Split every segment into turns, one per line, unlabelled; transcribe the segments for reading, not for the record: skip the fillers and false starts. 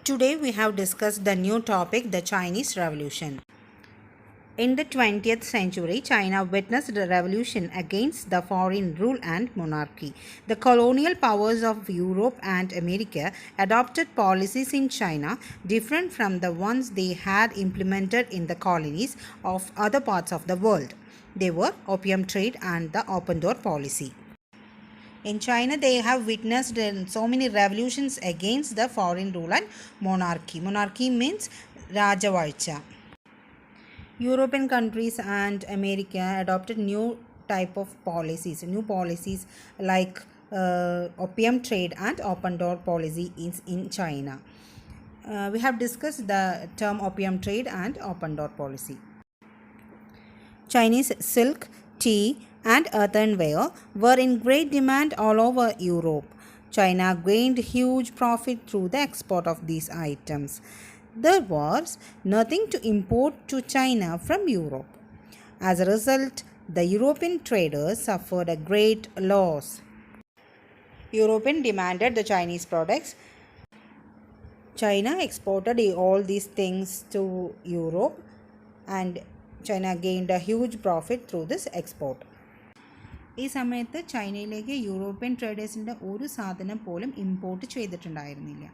Today we have discussed the new topic, the Chinese Revolution. In the 20th century, China witnessed a revolution against the foreign rule and monarchy. The colonial powers of Europe and America adopted policies in China different from the ones they had implemented in the colonies of other parts of the world. They were opium trade and the open door policy. In China, they have witnessed so many revolutions against the foreign rule and monarchy. Monarchy means Rajavarcha. European countries and America adopted new type of policies, like opium trade and open door policy in China. We have discussed the term opium trade and open door policy. Chinese silk, tea, and earthenware were in great demand all over Europe. China gained huge profit through the export of these items. There was nothing to import to China from Europe. As a result, the European traders suffered a great loss. Europeans demanded the Chinese products. China exported all these things to Europe, and China gained a huge profit through this export. ഈ സമയത്ത് ചൈനയിലേക്ക് European ട്രേഡേഴ്സിൻ്റെ ഒരു സാധനം പോലും import ചെയ്തിട്ടുണ്ടായിരുന്നില്ല.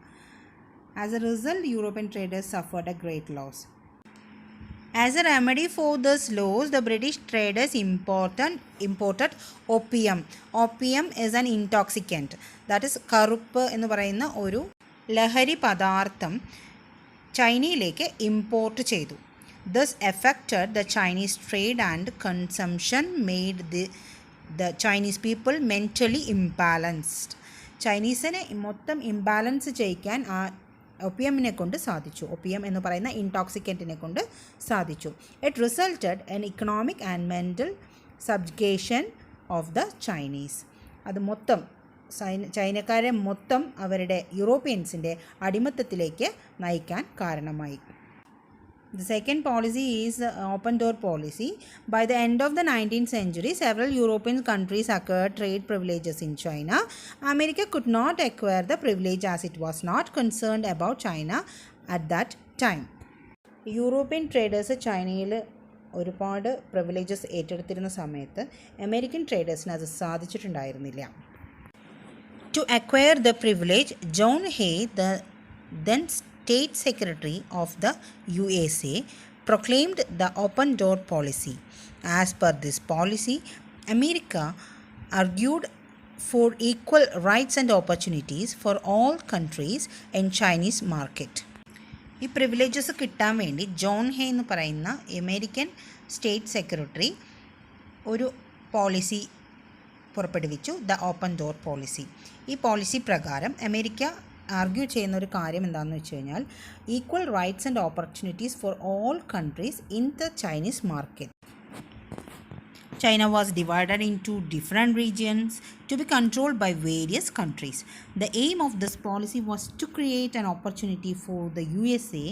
As a result European traders suffered a great loss. As a remedy for this loss, the British traders imported opium. Opium is an intoxicant. That is കറുപ്പ് എന്ന് പറയുന്ന ഒരു ലഹരി പദാർത്ഥം ചൈനയിലേക്ക് ഇമ്പോർട്ട് ചെയ്തു. This affected the Chinese trade and consumption, made the Chinese people mentally imbalanced. ചൈനീസിനെ മൊത്തം imbalance ചെയ്യിക്കാൻ ആ ഒപ്പിയമിനെ കൊണ്ട് സാധിച്ചു. ഒപ്പിയം എന്ന് പറയുന്ന ഇൻടോക്സിക്കൻറ്റിനെ കൊണ്ട് സാധിച്ചു. It resulted N economic and mental subjugation of the Chinese. അത് മൊത്തം ചൈനക്കാരെ മൊത്തം അവരുടെ യൂറോപ്യൻസിൻ്റെ അടിമത്തത്തിലേക്ക് നയിക്കാൻ കാരണമായി. The second policy is open door policy. By the end of the 19th century, several European countries acquired trade privileges in China. America could not acquire the privilege as it was not concerned about China at that time. European traders ചൈനയിൽ ഒരുപാട് privileges ഏറ്റെടുത്തിരുന്ന സമയത്ത് American ട്രേഡേഴ്സിന് അത് സാധിച്ചിട്ടുണ്ടായിരുന്നില്ല. To acquire the privilege, John Hay, the then State Secretary of the USA, proclaimed the open door policy. As per this policy, America argued for equal rights and opportunities for all countries in Chinese market. ഈ privileges കിട്ടാൻ വേണ്ടി John ഹേ എന്ന് പറയുന്ന American state secretary ഒരു policy പുറപ്പെടുവിച്ചു, the open door policy. ഈ policy പ്രകാരം America argue ചെയ്യുന്ന ഒരു കാര്യം എന്താണെന്ന് വെച്ച് കഴിഞ്ഞാൽ equal rights and opportunities for all countries in the Chinese market. China was divided into different regions to be controlled by various countries. The aim of this policy was to create an opportunity for the USA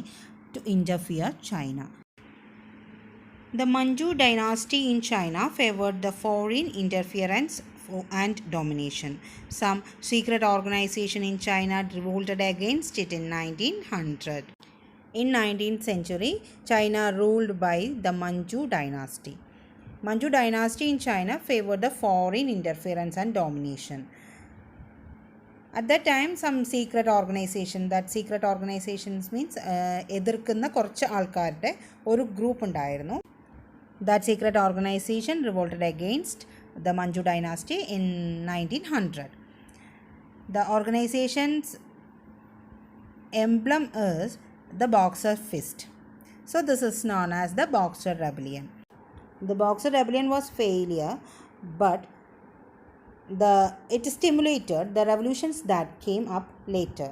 to interfere China. The Manchu dynasty in China favored the foreign interference and domination. Some secret organization in China revolted against it in 1900. In 19th century, China ruled by the Manchu dynasty. Manchu dynasty in China favored the foreign interference and domination. At that time, some secret organizations means എതിർക്കുന്ന കുറച്ച് ആൾക്കാരുടെ ഒരു group ഉണ്ടായിരുന്നു. That secret organization revolted against the Manchu dynasty in 1900. The organization's emblem is the Boxer fist. So this is known as the Boxer Rebellion. The Boxer Rebellion was failure, but it stimulated the revolutions that came up later.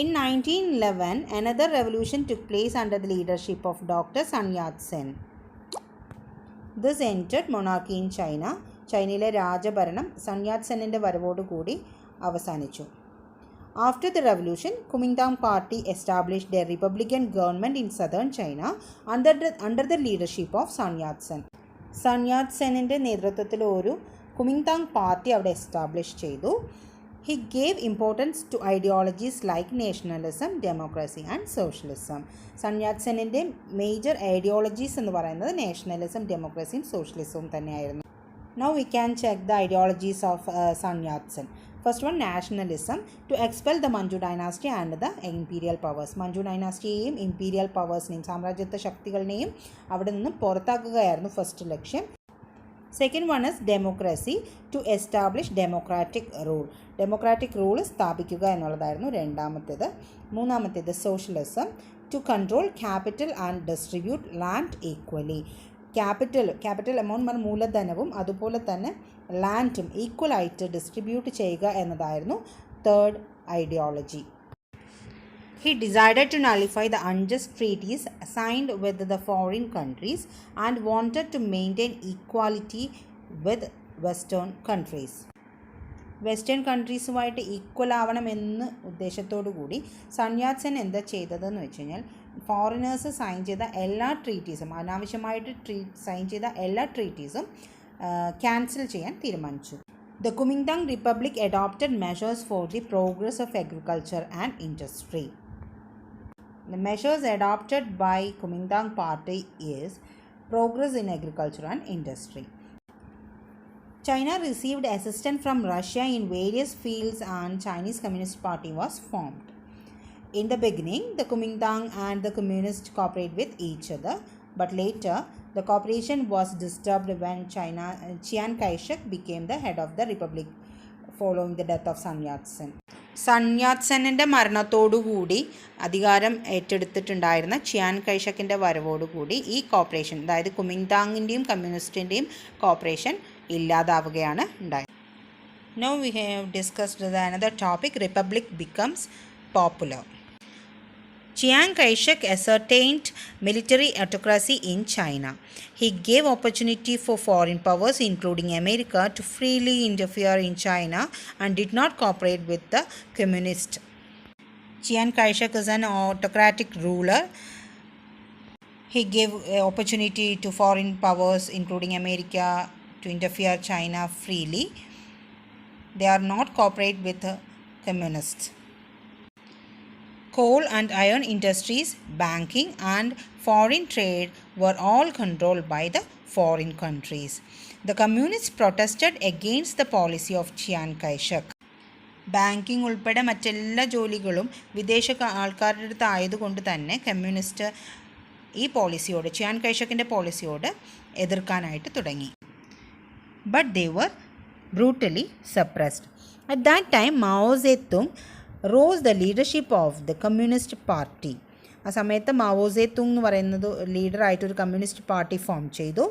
In 1911, another revolution took place under the leadership of Dr. Sun Yat-sen. This entered monarchy in China. ചൈനയിലെ രാജഭരണം sun യാറ്റ് സെന്നിൻ്റെ വരവോടുകൂടി അവസാനിച്ചു. After the revolution, Kuomintang party established a republican government in southern China under the leadership of Sun Yat-sen. Sun യാറ്റ് സെന്നിൻ്റെ നേതൃത്വത്തിൽ ഒരു Kuomintang party അവിടെ എസ്റ്റാബ്ലിഷ് ചെയ്തു. He gave importance to ideologies like nationalism, democracy and socialism. Sun യാറ്റ് സെന്നിൻ്റെ major ideologies എന്ന് പറയുന്നത് നാഷണലിസം, ഡെമോക്രസിയും സോഷ്യലിസവും തന്നെയായിരുന്നു. Now we can check the ideologies of Sun Yat-sen. First one, nationalism, to expel the Manchu dynasty and the imperial powers. Manchu dynasty-യെയും imperial powers-നെയും സാമ്രാജ്യത്വ ശക്തികളെയും അവിടെ നിന്ന് പുറത്താക്കുകയായിരുന്നു first ലക്ഷ്യം. Second one is democracy, to establish democratic rule. Democratic rule സ്ഥാപിക്കുക എന്നുള്ളതായിരുന്നു രണ്ടാമത്തേത്. മൂന്നാമത്തേത് socialism, to control capital and distribute land equally. Capital amount മൂലധനവും അതുപോലെ തന്നെ ലാൻഡും ഈക്വലായിട്ട് ഡിസ്ട്രിബ്യൂട്ട് ചെയ്യുക എന്നതായിരുന്നു third ideology. He decided to nullify the unjust treaties signed with the foreign countries and wanted to maintain equality with Western countries. Western കൺട്രീസുമായിട്ട് equal ആവണമെന്ന് ഉദ്ദേശത്തോടു കൂടി sun yet Sen എന്താ ചെയ്തതെന്ന് വെച്ച് കഴിഞ്ഞാൽ ഫോറിനേഴ്സ് സൈൻ ചെയ്ത എല്ലാ ട്രീറ്റീസും, അനാവശ്യമായിട്ട് സൈൻ ചെയ്ത എല്ലാ ട്രീറ്റീസും ക്യാൻസൽ ചെയ്യാൻ തീരുമാനിച്ചു. The Kuomintang Republic adopted measures for the progress of agriculture and industry. The measures adopted by Kuomintang party is progress in agriculture and industry. China received assistance from Russia in various fields and Chinese Communist Party was formed. In the beginning, the Kuomintang and the Communists cooperated with each other, but later the cooperation was disturbed when Chiang Kai-shek became the head of the republic following the death of Sun Yat-sen. Sun യാറ്റ് സെന്നിൻ്റെ മരണത്തോടുകൂടി അധികാരം ഏറ്റെടുത്തിട്ടുണ്ടായിരുന്ന ചിയാൻ കൈഷക്കിൻ്റെ വരവോടുകൂടി ഈ corporation, അതായത് കുമിങ്താങ്ങിൻ്റെയും കമ്മ്യൂണിസ്റ്റിൻ്റെയും corporation ഇല്ലാതാവുകയാണ് ഉണ്ടായത്. Now we have discussed another topic, Republic becomes popular. Chiang Kai-shek ascertained military autocracy in China. He gave opportunity for foreign powers, including America, to freely interfere in China and did not cooperate with the communists. Chiang Kai-shek is an autocratic ruler. He gave opportunity to foreign powers, including America, to interfere China freely. They are not cooperate with the communists. Coal and iron industries, banking and foreign trade were all controlled by the foreign countries. The communists protested against the policy of Chiang Kai-shek. Banking ഉൾപ്പെടെ മറ്റെല്ലാ ജോലികളും വിദേശ ആൾക്കാരുടെ അടുത്ത് ആയതുകൊണ്ട് തന്നെ communist ഈ പോളിസിയോട്, ചിയാൻ കൈഷക്കിൻ്റെ പോളിസിയോട് എതിർക്കാനായിട്ട് തുടങ്ങി. But they were brutally suppressed. At that time, Mao Zedong rose the leadership of the Communist Party. ആ സമയത്ത് മാവോ സേതുങ് എന്ന് പറയുന്നത് ലീഡറായിട്ടൊരു കമ്മ്യൂണിസ്റ്റ് പാർട്ടി ഫോം ചെയ്തു.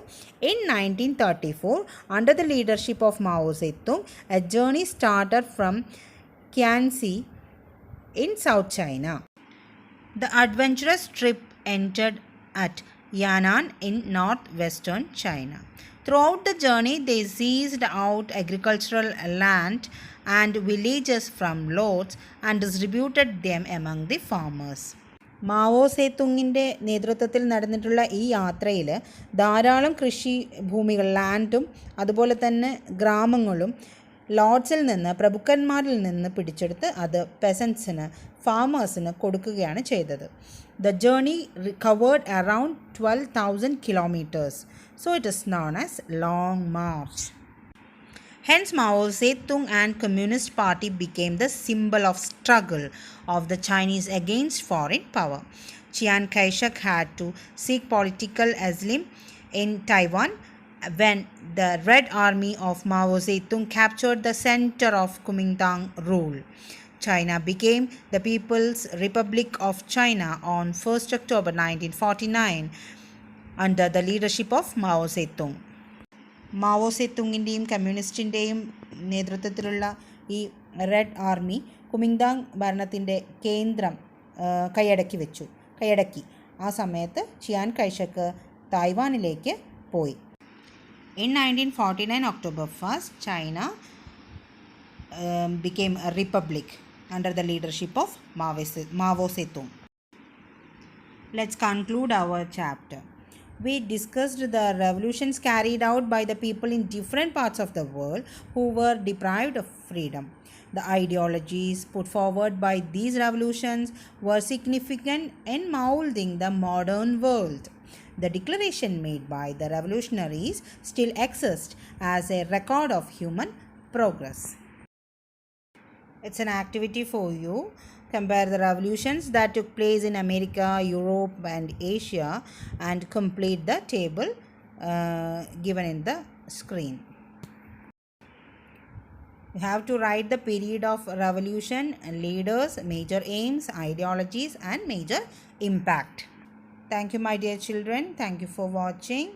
In 1934, under the leadership of Mao Zedong, a journey started from Qianxi in South China. The adventurous trip ended at Yan'an in northwestern China. Throughout the journey, they seized out agricultural land and villages from lords and distributed them among the farmers. Mao സേതുങ്ങിൻ്റെ നേതൃത്വത്തിൽ നടന്നിട്ടുള്ള ഈ യാത്രയിൽ ധാരാളം കൃഷി ഭൂമികൾ, ലാൻഡും അതുപോലെ തന്നെ ഗ്രാമങ്ങളും ലോർഡ്സിൽ നിന്ന്, പ്രഭുക്കന്മാരിൽ നിന്ന് പിടിച്ചെടുത്ത് അത് പെസൻസിന്, ഫാമേഴ്സിന് കൊടുക്കുകയാണ് ചെയ്തത്. The journey covered around 12,000 kilometers, so it is known as Long March. Hence, Mao Zedong and Communist Party became the symbol of struggle of the Chinese against foreign power. Chiang Kai-shek had to seek political asylum in Taiwan when the Red Army of Mao Zedong captured the center of Kuomintang rule. China became the People's Republic of China on 1st October 1949 under the leadership of Mao Zedong. Mao സേതുങ്ങിൻ്റെയും കമ്മ്യൂണിസ്റ്റിൻ്റെയും നേതൃത്വത്തിലുള്ള ഈ red army Kuomintang ഭരണത്തിൻ്റെ കേന്ദ്രം കൈയടക്കി. ആ സമയത്ത് ചിയാൻ കൈഷക്ക് തായ്വാനിലേക്ക് പോയി. In 1949 October 1st, China became a republic under the leadership of Mao Zedong. Let's conclude our chapter. We discussed the revolutions carried out by the people in different parts of the world who were deprived of freedom. The ideologies put forward by these revolutions were significant in molding the modern world. The declaration made by the revolutionaries still exists as a record of human progress. It's an activity for you. Compare the revolutions that took place in America, Europe, and Asia and complete the table given in the screen. You have to write the period of revolution, leaders, major aims, ideologies, and major impact. Thank you, my dear children. Thank you for watching.